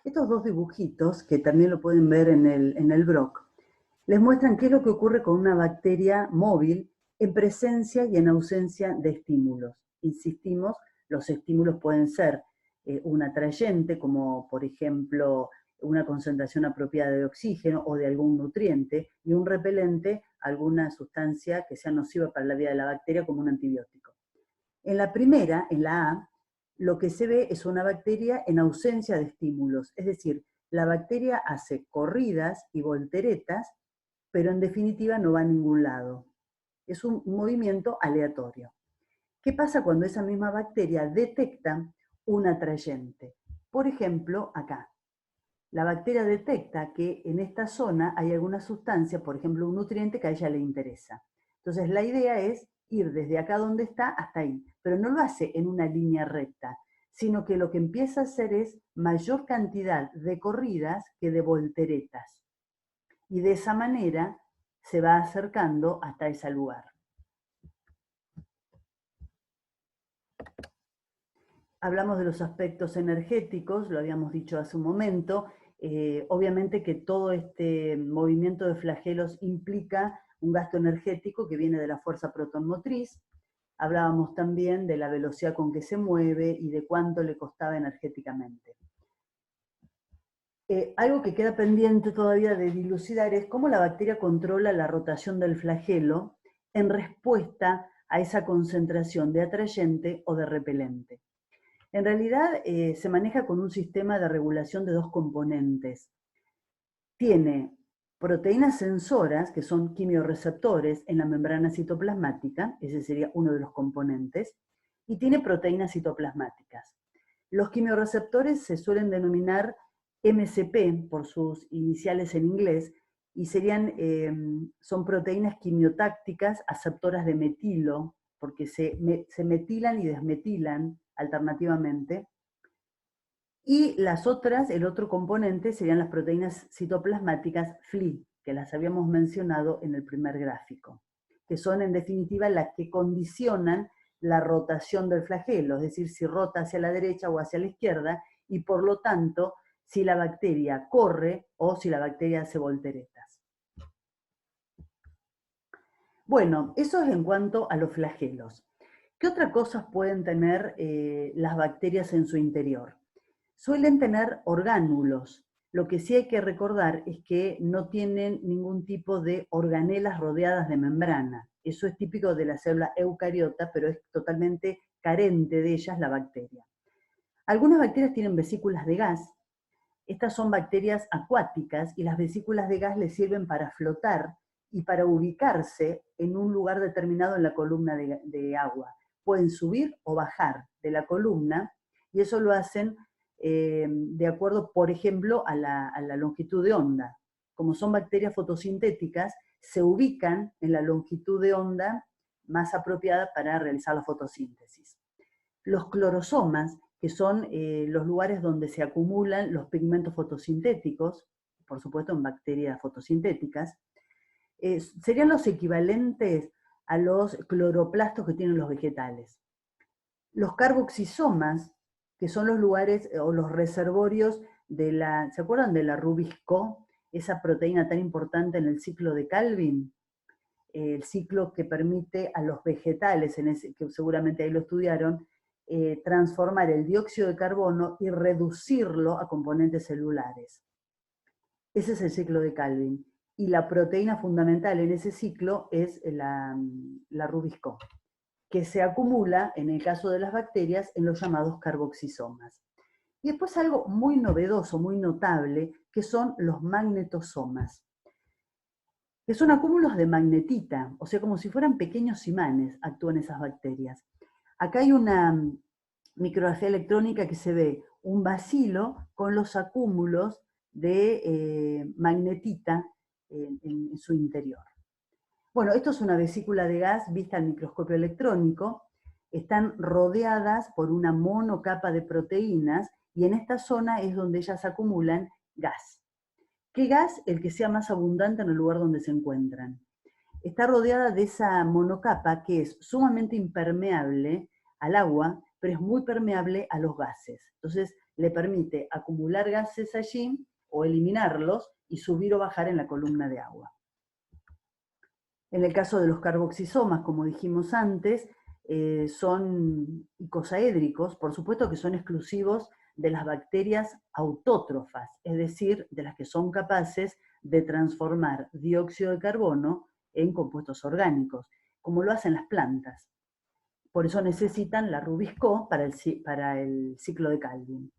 Estos dos dibujitos, que también lo pueden ver en el blog, les muestran qué es lo que ocurre con una bacteria móvil en presencia y en ausencia de estímulos. Insistimos, los estímulos pueden ser un atrayente, como por ejemplo una concentración apropiada de oxígeno o de algún nutriente, y un repelente, alguna sustancia que sea nociva para la vida de la bacteria, como un antibiótico. En la primera, en la A, lo que se ve es una bacteria en ausencia de estímulos, es decir, la bacteria hace corridas y volteretas, pero en definitiva no va a ningún lado. Es un movimiento aleatorio. ¿Qué pasa cuando esa misma bacteria detecta un atrayente? Por ejemplo, acá. La bacteria detecta que en esta zona hay alguna sustancia, por ejemplo, un nutriente que a ella le interesa. Entonces, la idea es ir desde acá donde está hasta ahí, pero no lo hace en una línea recta, sino que lo que empieza a hacer es mayor cantidad de corridas que de volteretas. Y de esa manera se va acercando hasta ese lugar. Hablamos de los aspectos energéticos, lo habíamos dicho hace un momento. Obviamente que todo este movimiento de flagelos implica un gasto energético que viene de la fuerza protonmotriz. Hablábamos también de la velocidad con que se mueve y de cuánto le costaba energéticamente. Algo que queda pendiente todavía de dilucidar es cómo la bacteria controla la rotación del flagelo en respuesta a esa concentración de atrayente o de repelente. En realidad se maneja con un sistema de regulación de dos componentes. Tiene proteínas sensoras, que son quimiorreceptores en la membrana citoplasmática, ese sería uno de los componentes, y tiene proteínas citoplasmáticas. Los quimiorreceptores se suelen denominar MCP por sus iniciales en inglés, y son proteínas quimiotácticas aceptoras de metilo, porque se metilan y desmetilan alternativamente. Y las otras, el otro componente, serían las proteínas citoplasmáticas FLI, que las habíamos mencionado en el primer gráfico, que son en definitiva las que condicionan la rotación del flagelo, es decir, si rota hacia la derecha o hacia la izquierda, y por lo tanto, si la bacteria corre o si la bacteria hace volteretas. Bueno, eso es en cuanto a los flagelos. ¿Qué otras cosas pueden tener las bacterias en su interior? Suelen tener orgánulos. Lo que sí hay que recordar es que no tienen ningún tipo de organelas rodeadas de membrana. Eso es típico de la célula eucariota, pero es totalmente carente de ellas la bacteria. Algunas bacterias tienen vesículas de gas. Estas son bacterias acuáticas y las vesículas de gas les sirven para flotar y para ubicarse en un lugar determinado en la columna de agua. Pueden subir o bajar de la columna y eso lo hacen de acuerdo, por ejemplo, a la longitud de onda. Como son bacterias fotosintéticas, se ubican en la longitud de onda más apropiada para realizar la fotosíntesis. Los clorosomas, que son los lugares donde se acumulan los pigmentos fotosintéticos, por supuesto en bacterias fotosintéticas, serían los equivalentes a los cloroplastos que tienen los vegetales. Los carboxisomas, que son los lugares o los reservorios de la, ¿se acuerdan de la Rubisco? Esa proteína tan importante en el ciclo de Calvin, el ciclo que permite a los vegetales, que seguramente ahí lo estudiaron, transformar el dióxido de carbono y reducirlo a componentes celulares. Ese es el ciclo de Calvin. Y la proteína fundamental en ese ciclo es la Rubisco, que se acumula, en el caso de las bacterias, en los llamados carboxisomas. Y después algo muy novedoso, muy notable, que son los magnetosomas, que son acúmulos de magnetita, o sea, como si fueran pequeños imanes, actúan esas bacterias. Acá hay una micrografía electrónica que se ve un bacilo con los acúmulos de magnetita en su interior. Bueno, esto es una vesícula de gas vista al microscopio electrónico. Están rodeadas por una monocapa de proteínas y en esta zona es donde ellas acumulan gas. ¿Qué gas? El que sea más abundante en el lugar donde se encuentran. Está rodeada de esa monocapa que es sumamente impermeable al agua, pero es muy permeable a los gases. Entonces, le permite acumular gases allí o eliminarlos y subir o bajar en la columna de agua. En el caso de los carboxisomas, como dijimos antes, son icosaédricos, por supuesto que son exclusivos de las bacterias autótrofas, es decir, de las que son capaces de transformar dióxido de carbono en compuestos orgánicos, como lo hacen las plantas. Por eso necesitan la Rubisco para el ciclo de Calvin.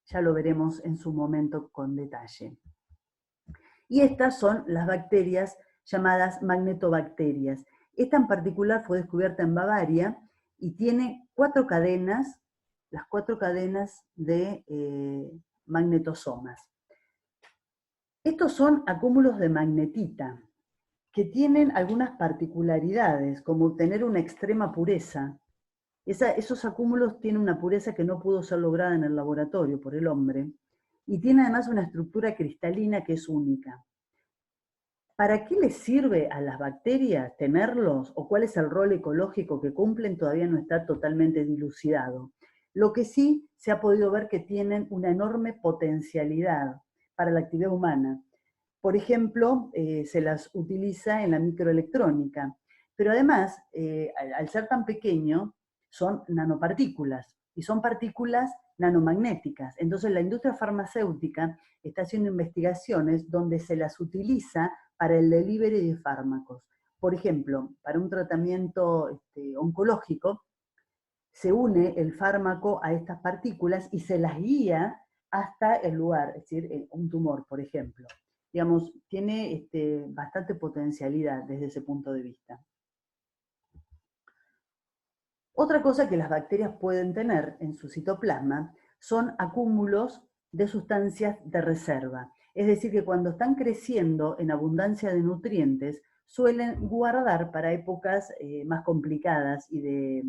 Ya lo veremos en su momento con detalle. Y estas son las bacterias llamadas magnetobacterias. Esta en particular fue descubierta en Bavaria y tiene 4 cadenas, las 4 cadenas de magnetosomas. Estos son acúmulos de magnetita, que tienen algunas particularidades, como tener una extrema pureza. Esos acúmulos tienen una pureza que no pudo ser lograda en el laboratorio por el hombre, y tiene además una estructura cristalina que es única. ¿Para qué les sirve a las bacterias tenerlos o cuál es el rol ecológico que cumplen? Todavía no está totalmente dilucidado. Lo que sí se ha podido ver que tienen una enorme potencialidad para la actividad humana. Por ejemplo, se las utiliza en la microelectrónica, pero además, al ser tan pequeño, son nanopartículas y son partículas nanomagnéticas. Entonces la industria farmacéutica está haciendo investigaciones donde se las utiliza para el delivery de fármacos. Por ejemplo, para un tratamiento oncológico, se une el fármaco a estas partículas y se las guía hasta el lugar, es decir, un tumor, por ejemplo. Digamos, tiene bastante potencialidad desde ese punto de vista. Otra cosa que las bacterias pueden tener en su citoplasma son acúmulos de sustancias de reserva. Es decir, que cuando están creciendo en abundancia de nutrientes, suelen guardar para épocas más complicadas y de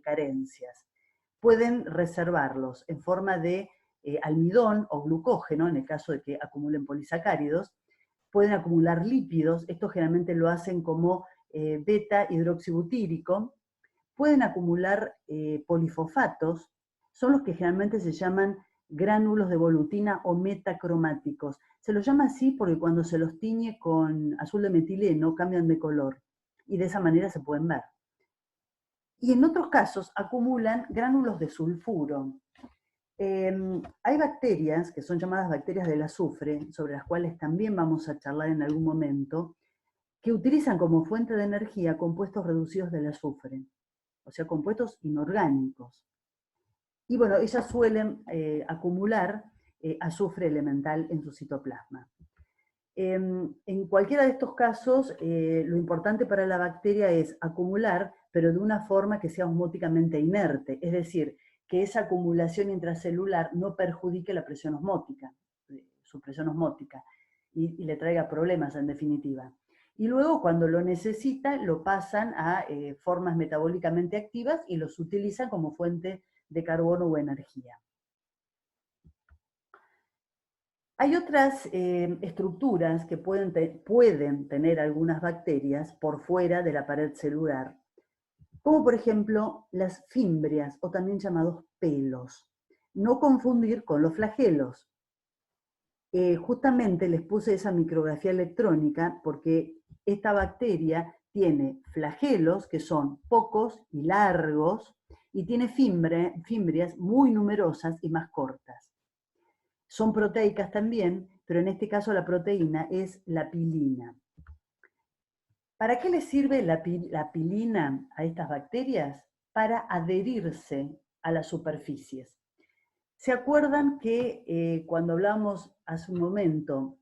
carencias. Pueden reservarlos en forma de almidón o glucógeno, en el caso de que acumulen polisacáridos. Pueden acumular lípidos, esto generalmente lo hacen como beta hidroxibutírico. Pueden acumular polifosfatos, son los que generalmente se llaman gránulos de volutina o metacromáticos. Se los llama así porque cuando se los tiñe con azul de metileno cambian de color y de esa manera se pueden ver. Y en otros casos acumulan gránulos de sulfuro. Hay bacterias que son llamadas bacterias del azufre, sobre las cuales también vamos a charlar en algún momento, que utilizan como fuente de energía compuestos reducidos del azufre, o sea, compuestos inorgánicos. Y bueno, ellas suelen acumular azufre elemental en su citoplasma. En cualquiera de estos casos, lo importante para la bacteria es acumular, pero de una forma que sea osmóticamente inerte, es decir, que esa acumulación intracelular no perjudique la presión osmótica, su presión osmótica, y le traiga problemas en definitiva. Y luego, cuando lo necesita, lo pasan a formas metabólicamente activas y los utilizan como fuente de carbono o energía. Hay otras estructuras que pueden tener algunas bacterias por fuera de la pared celular, como por ejemplo las fimbrias, o también llamados pelos. No confundir con los flagelos. Justamente les puse esa micrografía electrónica porque esta bacteria tiene flagelos, que son pocos y largos, y tiene fimbrias muy numerosas y más cortas. Son proteicas también, pero en este caso la proteína es la pilina. ¿Para qué les sirve la pilina a estas bacterias? Para adherirse a las superficies. ¿Se acuerdan que cuando hablamos hace un momento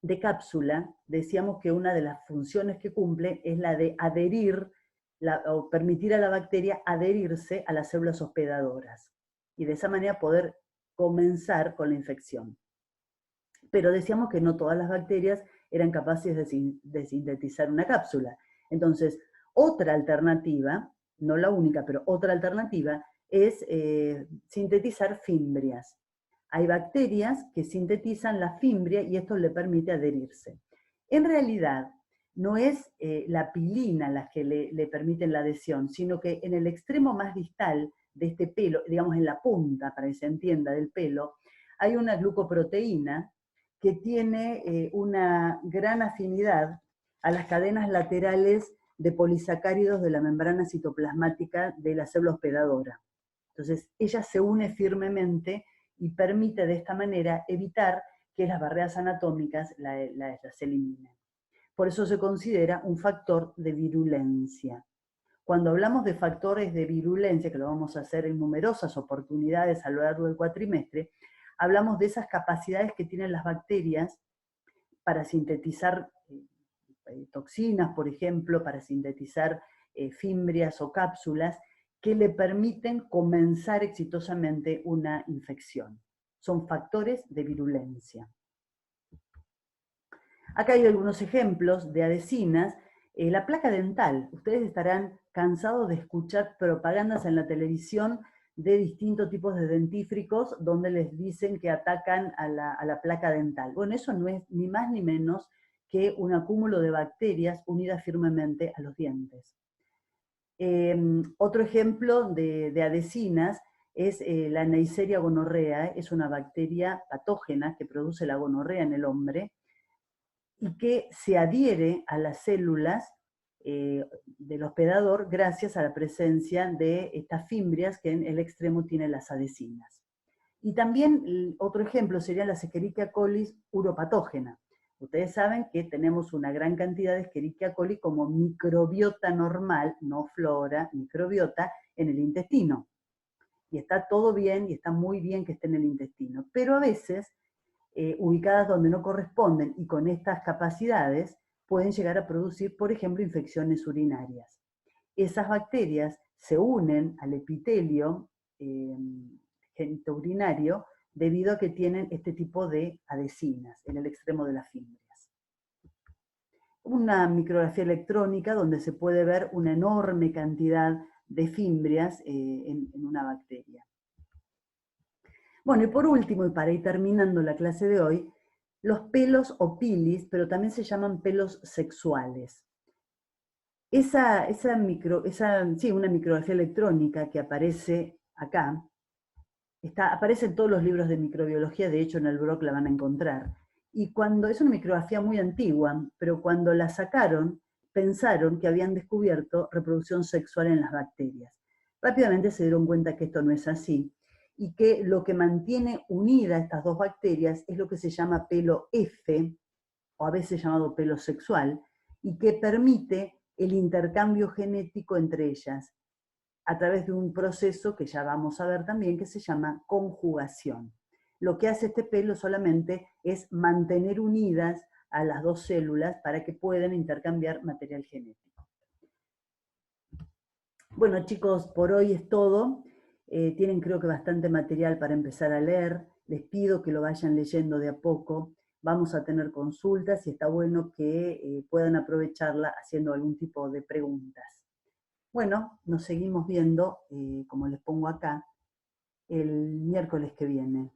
de cápsula, decíamos que una de las funciones que cumple es la de adherir o permitir a la bacteria adherirse a las células hospedadoras y de esa manera poder comenzar con la infección? Pero decíamos que no todas las bacterias eran capaces de sintetizar una cápsula. Entonces, otra alternativa, no la única, pero otra alternativa, es sintetizar fimbrias. Hay bacterias que sintetizan la fimbria y esto le permite adherirse. En realidad, no es la pilina la que le permite la adhesión, sino que en el extremo más distal de este pelo, digamos en la punta, para que se entienda, del pelo, hay una glucoproteína que tiene una gran afinidad a las cadenas laterales de polisacáridos de la membrana citoplasmática de la célula hospedadora. Entonces, ella se une firmemente y permite de esta manera evitar que las barreras anatómicas las eliminen. Por eso se considera un factor de virulencia. Cuando hablamos de factores de virulencia, que lo vamos a hacer en numerosas oportunidades a lo largo del cuatrimestre, hablamos de esas capacidades que tienen las bacterias para sintetizar toxinas, por ejemplo, para sintetizar fimbrias o cápsulas, que le permiten comenzar exitosamente una infección. Son factores de virulencia. Acá hay algunos ejemplos de adhesinas. La placa dental. Ustedes estarán cansados de escuchar propagandas en la televisión de distintos tipos de dentífricos donde les dicen que atacan a la placa dental. Bueno, eso no es ni más ni menos que un acúmulo de bacterias unidas firmemente a los dientes. Otro ejemplo de adhesinas es la Neisseria gonorrea. Es una bacteria patógena que produce la gonorrea en el hombre y que se adhiere a las células del hospedador gracias a la presencia de estas fimbrias que en el extremo tienen las adhesinas. Y también otro ejemplo sería la Escherichia coli uropatógena. Ustedes saben que tenemos una gran cantidad de Escherichia coli como microbiota normal, no flora, microbiota, en el intestino. Y está todo bien y está muy bien que esté en el intestino. Pero a veces, ubicadas donde no corresponden y con estas capacidades, pueden llegar a producir, por ejemplo, infecciones urinarias. Esas bacterias se unen al epitelio genitourinario debido a que tienen este tipo de adhesinas en el extremo de las fimbrias. Una micrografía electrónica donde se puede ver una enorme cantidad de fimbrias en una bacteria. Bueno, y por último, y para ir terminando la clase de hoy, los pelos o pilis, pero también se llaman pelos sexuales. Una micrografía electrónica que aparece acá, aparece en todos los libros de microbiología, de hecho en el blog la van a encontrar. Y es una micrografía muy antigua, pero cuando la sacaron, pensaron que habían descubierto reproducción sexual en las bacterias. Rápidamente se dieron cuenta que esto no es así, y que lo que mantiene unidas estas dos bacterias es lo que se llama pelo F, o a veces llamado pelo sexual, y que permite el intercambio genético entre ellas, a través de un proceso que ya vamos a ver también, que se llama conjugación. Lo que hace este pelo solamente es mantener unidas a las dos células para que puedan intercambiar material genético. Bueno, chicos, por hoy es todo. Tienen creo que bastante material para empezar a leer. Les pido que lo vayan leyendo de a poco. Vamos a tener consultas y está bueno que puedan aprovecharla haciendo algún tipo de preguntas. Bueno, nos seguimos viendo, como les pongo acá, el miércoles que viene.